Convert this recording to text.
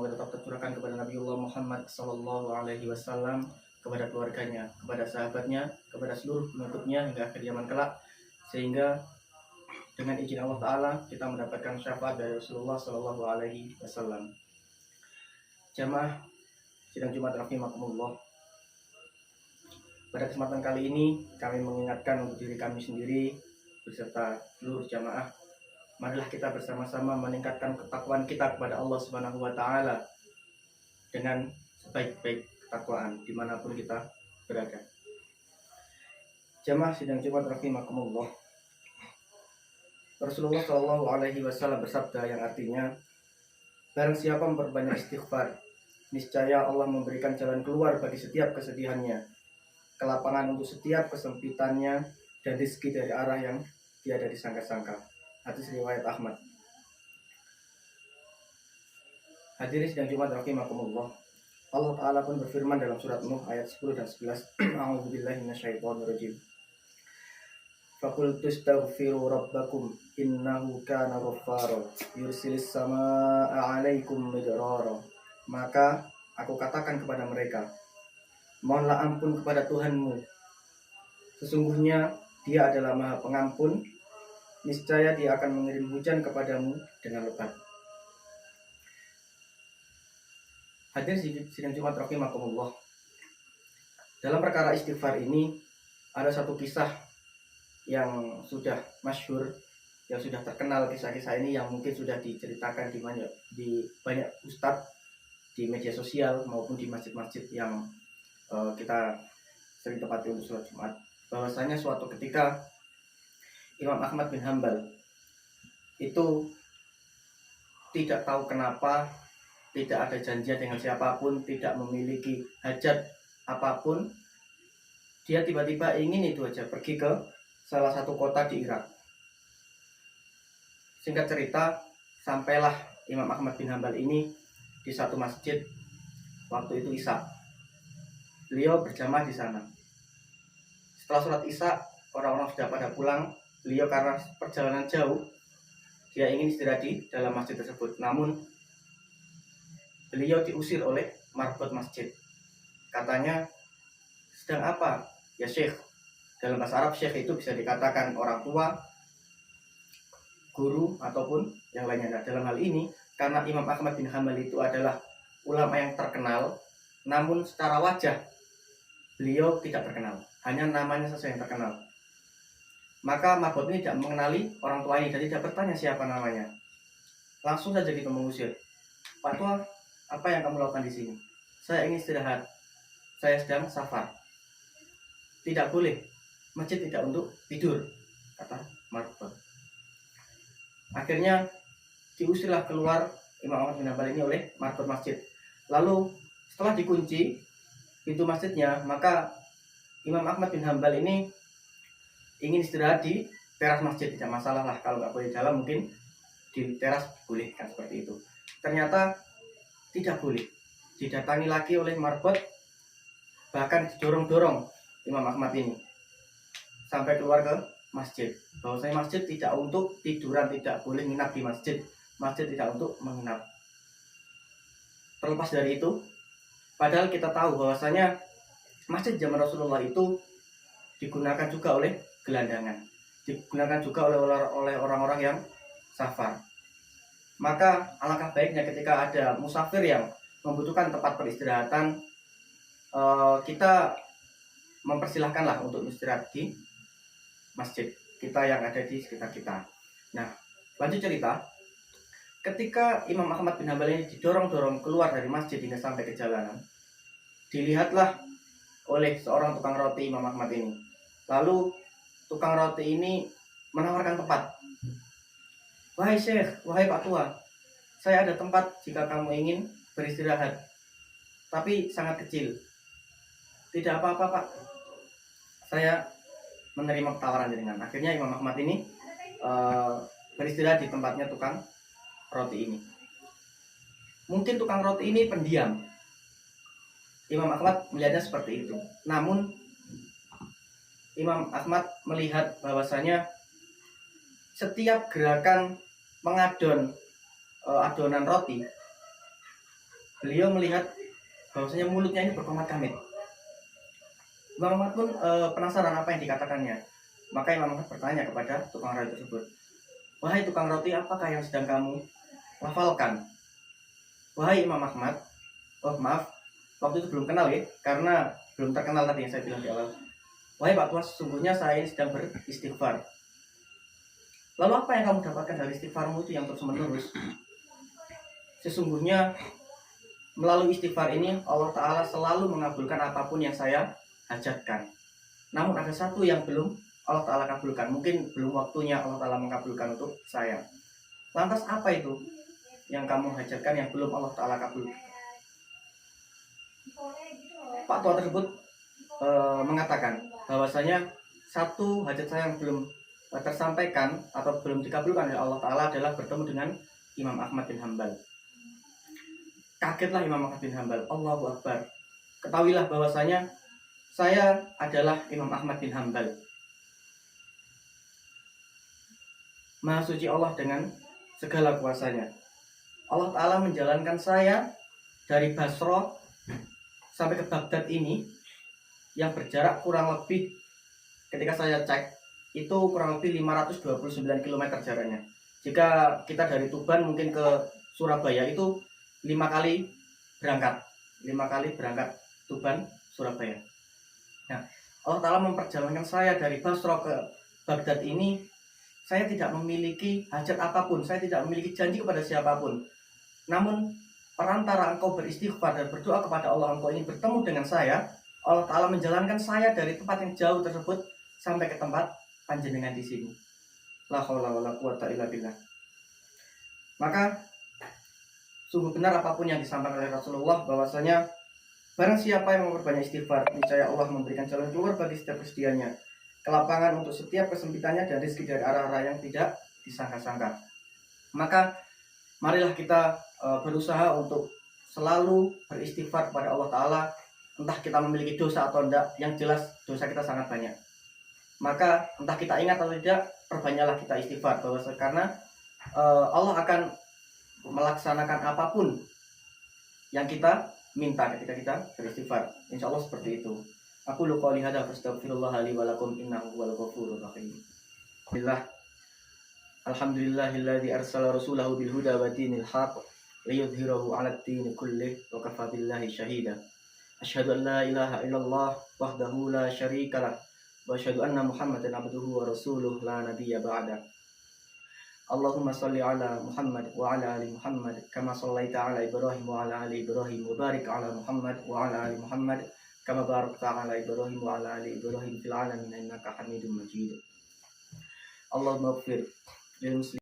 semoga tetap tercurahkan kepada Nabiullah Muhammad Sallallahu Alaihi Wasallam, kepada keluarganya, kepada sahabatnya, kepada seluruh pengikutnya hingga akhir zaman kelak, sehingga dengan izin Allah Ta'ala kita mendapatkan syafaat dari Rasulullah Sallallahu Alaihi Wasallam. Jamaah sidang Jumat rahimakumullah, pada kesempatan kali ini kami mengingatkan untuk diri kami sendiri beserta seluruh jamaah, marilah kita bersama-sama meningkatkan ketakwaan kita kepada Allah Subhanahu wa Ta'ala dengan sebaik-baik ketakwaan dimanapun kita berada. Jamaah sidang Jumat rahimakumullah, Rasulullah Shallallahu Alaihi Wasallam bersabda yang artinya, barang siapa memperbanyak istighfar, niscaya Allah memberikan jalan keluar bagi setiap kesedihannya, kelapangan untuk setiap kesempitannya, dan rezeki dari arah yang tiada disangka-sangka. Hadis riwayat Ahmad. Hadirin sidang Jumat rahimakumullah, Allah Ta'ala pun berfirman dalam surat Nuh ayat 10 dan 11, A'udzubillahi minasyaitonirrajim. Faqultu astaghfiru rabbakum innahu kana ghaffara yursilis samaa'a 'alaikum midrara. Maka aku katakan kepada mereka, mohonlah ampun kepada Tuhanmu, sesungguhnya Dia adalah Maha Pengampun, niscaya Dia akan mengirim hujan kepadamu dengan lebat. Hadirin sidang Jumat rahimakumullah, dalam perkara istighfar ini ada satu kisah yang sudah masyhur, yang sudah terkenal. Kisah-kisah ini yang mungkin sudah diceritakan di banyak ustadz di media sosial maupun di masjid-masjid yang kita sering tempati untuk sholat Jumat. Bahwasanya suatu ketika Imam Ahmad bin Hanbal itu tidak tahu kenapa tidak ada janjian dengan siapapun, tidak memiliki hajat apapun, dia tiba-tiba ingin itu aja pergi ke salah satu kota di Irak. Singkat cerita, sampailah Imam Ahmad bin Hanbal ini di satu masjid waktu itu Isya. Beliau berjamaah di sana. Setelah sholat Isya, orang-orang sudah pada pulang. Beliau karena perjalanan jauh, dia ingin istirahat di dalam masjid tersebut. Namun beliau diusir oleh marbot masjid. Katanya, sedang apa ya Syekh? Dalam bahasa Arab, Syekh itu bisa dikatakan orang tua, guru, ataupun yang lainnya. Nah, dalam hal ini, karena Imam Ahmad bin Hanbal itu adalah ulama yang terkenal, namun secara wajah beliau tidak terkenal, hanya namanya saja yang terkenal. Maka marbot ini tidak mengenali orang tua ini, jadi tidak bertanya siapa namanya. Langsung saja kita mengusir. Pak Tua, apa yang kamu lakukan di sini? Saya ingin istirahat, saya sedang safar. Tidak boleh, masjid tidak untuk tidur, kata marbot. Akhirnya diusirlah keluar Imam Ahmad bin Hanbal ini oleh marbot masjid. Lalu setelah dikunci pintu masjidnya, maka Imam Ahmad bin Hanbal ini ingin istirahat di teras masjid. Tidak masalah lah, kalau nggak boleh jalan mungkin di teras boleh, kan seperti itu. Ternyata tidak boleh, didatangi lagi oleh marbot, bahkan didorong-dorong Imam Ahmad ini sampai keluar ke masjid. Bahwasanya masjid tidak untuk tiduran, tidak boleh menginap di masjid. Masjid tidak untuk menginap. Terlepas dari itu, padahal kita tahu bahwasanya masjid zaman Rasulullah itu digunakan juga oleh gelandangan, digunakan juga oleh orang-orang yang safar. Maka alangkah baiknya ketika ada musafir yang membutuhkan tempat peristirahatan, kita mempersilahkanlah untuk istirahat di masjid kita yang ada di sekitar kita. Nah, lanjut cerita. Ketika Imam Ahmad bin Hanbal ini didorong-dorong keluar dari masjid hingga sampai ke jalanan, dilihatlah oleh seorang tukang roti Imam Ahmad ini. Lalu tukang roti ini menawarkan tempat. Wahai Syekh, wahai Pak Tua, saya ada tempat jika kamu ingin beristirahat, tapi sangat kecil. Tidak apa-apa Pak, saya menerima tawaran dengan. Akhirnya Imam Ahmad ini beristirahat di tempatnya tukang roti ini. Mungkin tukang roti ini pendiam, Imam Ahmad melihatnya seperti itu. Namun Imam Ahmad melihat bahwasanya setiap gerakan mengadon adonan roti beliau melihat bahwasanya mulutnya ini berkomat-kamit. Imam Ahmad pun penasaran apa yang dikatakannya. Maka Imam Ahmad bertanya kepada tukang roti tersebut, "Wahai tukang roti, apakah yang sedang kamu lafalkan?" "Wahai Imam Ahmad," oh maaf, waktu itu belum kenal ya, karena belum terkenal tadi yang saya bilang di awal. "Wahai Pak Tua, sesungguhnya saya ini sedang beristighfar." "Lalu apa yang kamu dapatkan dari istighfarmu itu yang terus menerus?" "Sesungguhnya melalui istighfar ini Allah Ta'ala selalu mengabulkan apapun yang saya hajatkan. Namun ada satu yang belum Allah Ta'ala kabulkan. Mungkin belum waktunya Allah Ta'ala mengabulkan untuk saya. Lantas apa itu yang kamu hajatkan yang belum Allah Ta'ala kabulkan?" Pak tua tersebut mengatakan bahwasanya satu hajat saya yang belum tersampaikan atau belum dikabulkan oleh Allah Ta'ala adalah bertemu dengan Imam Ahmad bin Hambal. Kagetlah Imam Ahmad bin Hambal. Allahu Akbar. Ketahuilah bahwasanya saya adalah Imam Ahmad bin Hambal. Maha suci Allah dengan segala kuasanya. Allah Ta'ala menjalankan saya dari Basra sampai ke Baghdad ini yang berjarak kurang lebih, ketika saya cek, itu kurang lebih 529 km jaraknya. Jika kita dari Tuban mungkin ke Surabaya itu 5 kali berangkat Tuban Surabaya. Nah, Allah Ta'ala memperjalankan saya dari Basra ke Baghdad ini. Saya tidak memiliki hajat apapun, saya tidak memiliki janji kepada siapapun. Namun perantara engkau beristighfar dan berdoa kepada Allah, engkau ingin bertemu dengan saya, Allah Ta'ala menjalankan saya dari tempat yang jauh tersebut sampai ke tempat panjenengan di sini. La haula wala quwata illa billah. Maka sungguh benar apapun yang disampaikan oleh Rasulullah, bahwasanya barang siapa yang memperbanyak istighfar, niscaya Allah memberikan jalan keluar bagi setiap kesedihannya, kelapangan untuk setiap kesempitannya, dan rezeki dari arah-arah yang tidak disangka-sangka. Maka marilah kita berusaha untuk selalu beristighfar kepada Allah Ta'ala. Entah kita memiliki dosa atau tidak, yang jelas dosa kita sangat banyak. Maka entah kita ingat atau tidak, perbanyaklah kita istighfar, karena Allah akan melaksanakan apapun yang kita minta ketika kita beristighfar. Insya Allah seperti itu. Aku lupa lihat astaghfirullah li wa lakum innahu huwal ghafurur rahim. Billah. Alhamdulillahilladzi arsala rasulahu bil huda wa dinil haqq liyudhhirahu 'alad dini kullih wa kafa billahi syahida. Asyhadu an la ilaha illallah wahdahu la syarikalah wa asyhadu anna Muhammadan abduhu wa rasuluh la nabiyya ba'da. Allahumma salli ala Muhammad wa ala ali Muhammad kama sallaita ala Ibrahim wa ala ali Ibrahim wa barik ala Muhammad wa ala ali Muhammad kama barakta ala Ibrahim wa ala ali Ibrahim fil alamin innaka Hamidum Majid. Allahumma ighfir lil muslimin